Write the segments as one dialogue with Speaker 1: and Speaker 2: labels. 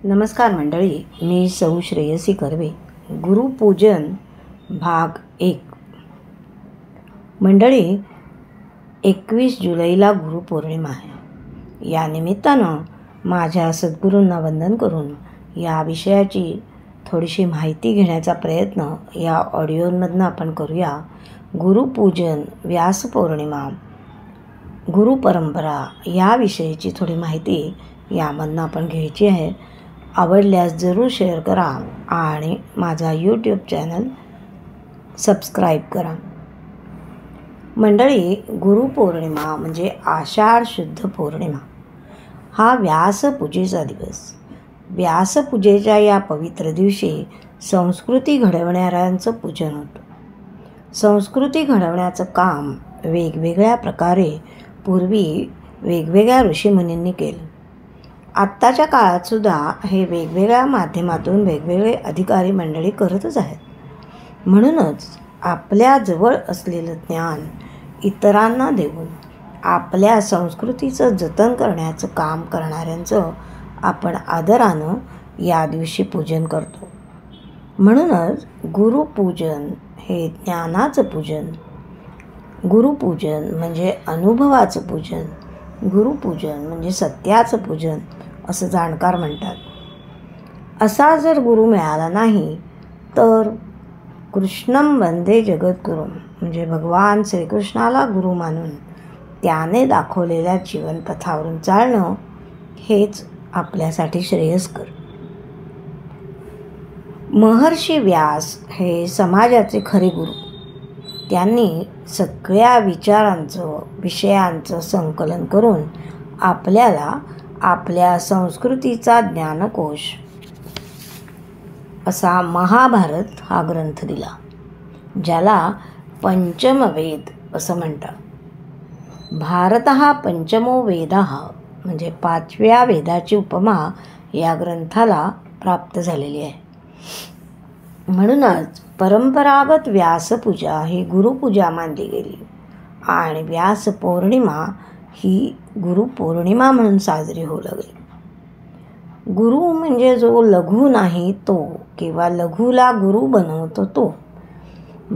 Speaker 1: नमस्कार मंडळी, मी सौ श्रेयसी कर्वे. गुरुपूजन भाग 1. मंडळी, 21 जुलैला गुरुपौर्णिमा आहे. या निमित्तानं माझ्या सद्गुरूंना वंदन करून या विषयाची थोडीशी माहिती घेण्याचा प्रयत्न या ऑडिओमधनं आपण करूया. गुरुपूजन, व्यासपौर्णिमा, गुरुपरंपरा याविषयीची थोडी माहिती यामधनं आपण घ्यायची आहे. आवडल्यास जरूर शेअर करा आणि माझा यूट्यूब चॅनल सबस्क्राईब करा. मंडळी, गुरुपौर्णिमा म्हणजे आषाढ शुद्ध पौर्णिमा हा व्यासपूजेचा दिवस. व्यासपूजेच्या या पवित्र दिवशी संस्कृती घडवणाऱ्यांचं पूजन होतं. संस्कृती घडवण्याचं काम वेगवेगळ्या प्रकारे पूर्वी वेगवेगळ्या ऋषीमुनींनी केलं. आत्ताच्या काळातसुद्धा हे वेगवेगळ्या माध्यमातून वेगवेगळे अधिकारी मंडळी करतच आहेत. म्हणूनच आपल्याजवळ असलेलं ज्ञान इतरांना देऊन आपल्या संस्कृतीचं जतन करण्याचं काम करणाऱ्यांचं आपण आदरानं या दिवशी पूजन करतो. म्हणूनच गुरुपूजन हे ज्ञानाचं पूजन. गुरुपूजन म्हणजे अनुभवाचं पूजन. गुरुपूजन म्हणजे सत्याचं पूजन असं जाणकार म्हणतात. असा जर गुरु मिळाला नाही तर कृष्णं वंदे जगद्गुरुं म्हणजे भगवान श्रीकृष्णाला गुरु मानून त्याने दाखवलेल्या जीवनपथावरून चालणं हेच आपल्यासाठी श्रेयस्कर. महर्षी व्यास हे समाजाचे खरे गुरु. त्यांनी सगळ्या विचारांचं, विषयांचं संकलन करून आपल्याला आपल्या संस्कृतीचा ज्ञानकोश असा महाभारत हा ग्रंथ दिला, ज्याला पंचमवेद असं म्हणतात. भारत हा पंचमो वेद म्हणजे 5व्या वेदाची उपमा या ग्रंथाला प्राप्त झालेली आहे. म्हणूनच परंपरागत व्यासपूजा ही गुरुपूजा मानली गेली आणि व्यासपौर्णिमा ही गुरुपौर्णिमा म्हणून साजरी होऊ लागली. गुरु म्हणजे जो लघु नाही तो, किंवा लघुला गुरु बनवतो तो.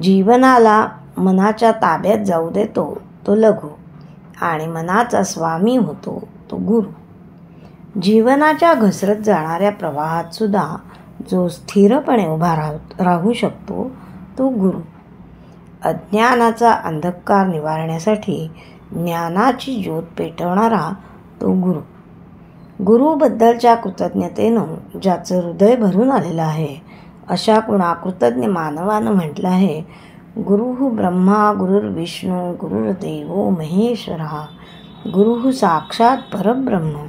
Speaker 1: जीवनाला मनाच्या ताब्यात जाऊ देतो तो लघु आणि मनाचा स्वामी होतो तो गुरु. जीवनाच्या घसरत जाणाऱ्या प्रवाहात सुद्धा जो स्थिरपणे उभा राहू शकतो तो गुरु. अज्ञानाचा अंधकार निवारण्यासाठी ज्ञानाची ज्योत पेटवणारा तो गुरु. गुरुबद्दलच्या कृतज्ञतेनं ज्याचं हृदय भरून आलेलं आहे अशा कुणा कृतज्ञ मानवानं म्हटलं आहे, गुरुः ब्रह्मा गुरुर्विष्णू गुरुर्देवो महेश्वरः गुरुः साक्षात परब्रह्म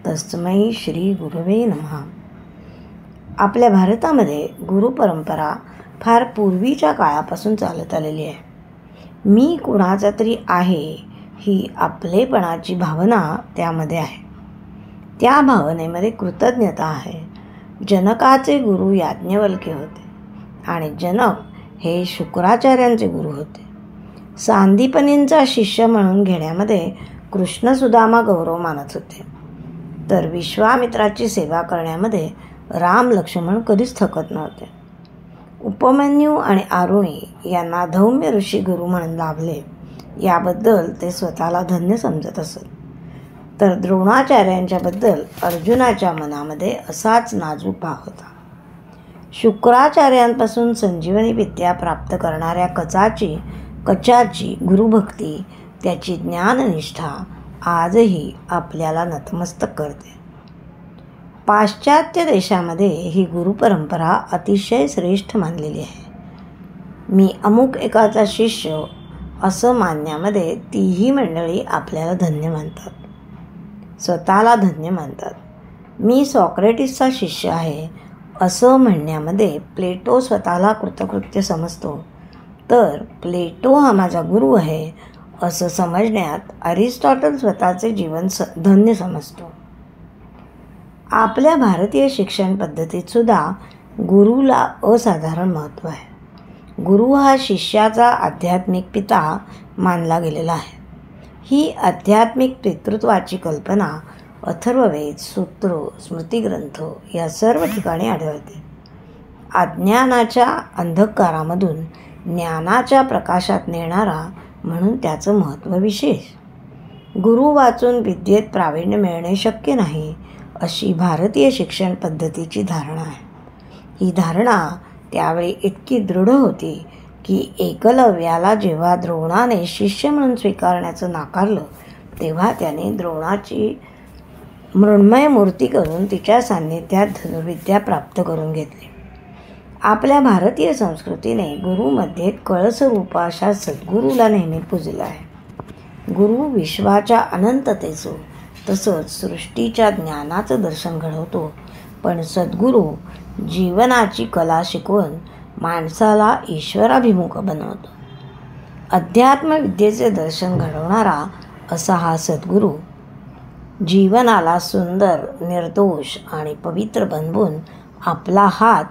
Speaker 1: तस्मै श्री गुरवे नमः. आपल्या भारतामध्ये गुरुपरंपरा फार पूर्वीच्या काळापासून चालत आलेली आहे. मी कुणाचा तरी आहे ही आपलेपणाची भावना त्यामध्ये आहे. त्या भावनेमध्ये कृतज्ञता आहे. जनकाचे गुरु याज्ञवल्क्य होते आणि जनक हे शुक्राचार्यांचे गुरु होते. सांदीपनींचा शिष्य म्हणून घेण्यामध्ये कृष्णसुदामा गौरव मानत होते, तर विश्वामित्राची सेवा करण्यामध्ये राम लक्ष्मण कधीच थकत नव्हते. उपमन्यू आणि आरुणी यांना धौम्य ऋषी गुरु म्हणून लाभले याबद्दल ते स्वतःला धन्य समजत असत. तर द्रोणाचार्यांच्याबद्दल अर्जुनाच्या मनामध्ये असाच नाजूक भाव होता. शुक्राचार्यांपासून संजीवनी विद्या प्राप्त करणाऱ्या कचाची गुरुभक्ती, त्याची ज्ञाननिष्ठा आजही आपल्याला नतमस्तक करते. पाश्चात्य देशामध्ये ही गुरुपरंपरा अतिशय श्रेष्ठ मानलेली आहे. मी अमुक एकाचा शिष्य असं मानण्यामध्ये तीही मंडळी आपल्याला धन्य मानतात, स्वतःला धन्य मानतात. मी सॉक्रेटिसचा शिष्य आहे असं म्हणण्यामध्ये प्लेटो स्वतःला कृतकृत्य समजतो, तर प्लेटो हा माझा गुरु आहे असं समजण्यात अरिस्टॉटल स्वतःचे जीवन धन्य समजतो. आपल्या भारतीय शिक्षण पद्धतीतसुद्धा गुरुला असाधारण महत्त्व आहे. गुरु हा शिष्याचा आध्यात्मिक पिता मानला गेलेला आहे. ही आध्यात्मिक पितृत्वाची कल्पना अथर्ववेद, सूत्र, स्मृतिग्रंथ या सर्व ठिकाणी आढळते. अज्ञानाच्या अंधकारामधून ज्ञानाच्या प्रकाशात नेणारा म्हणून त्याचं महत्त्व विशेष. गुरु वाचून विद्येत प्रावीण्य मिळणे शक्य नाही, अशी भारतीय शिक्षण पद्धतीची धारणा आहे. ही धारणा त्यावेळी इतकी दृढ होती की एकलव्याला जेव्हा द्रोणाने शिष्य म्हणून स्वीकारण्याचं नाकारलं, तेव्हा त्याने द्रोणाची मृण्मय मूर्ती करून तिच्या सान्निध्यात धनुर्विद्या प्राप्त करून घेतली. आपल्या भारतीय संस्कृतीने गुरुमध्ये कळसरूप अशा सद्गुरूला नेहमी पूजलं आहे. गुरु विश्वाच्या अनंततेचं तसंच सृष्टीच्या ज्ञानाचं दर्शन घडवतो, पण सद्गुरू जीवनाची कला शिकवून माणसाला ईश्वराभिमुख बनवतो. अध्यात्मविद्येचे दर्शन घडवणारा असा हा सद्गुरू जीवनाला सुंदर, निर्दोष आणि पवित्र बनवून आपला हात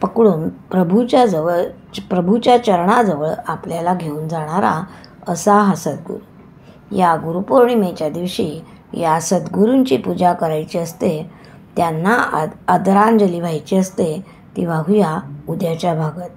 Speaker 1: पकडून प्रभूच्या चरणाजवळ आपल्याला घेऊन जाणारा असा हा सद्गुरू. या गुरुपौर्णिमेच्या दिवशी या सद्गुरूंची पूजा करायची असते, त्यांना आदरांजली व्हायची असते. ती वाहूया उद्याच्या भागात.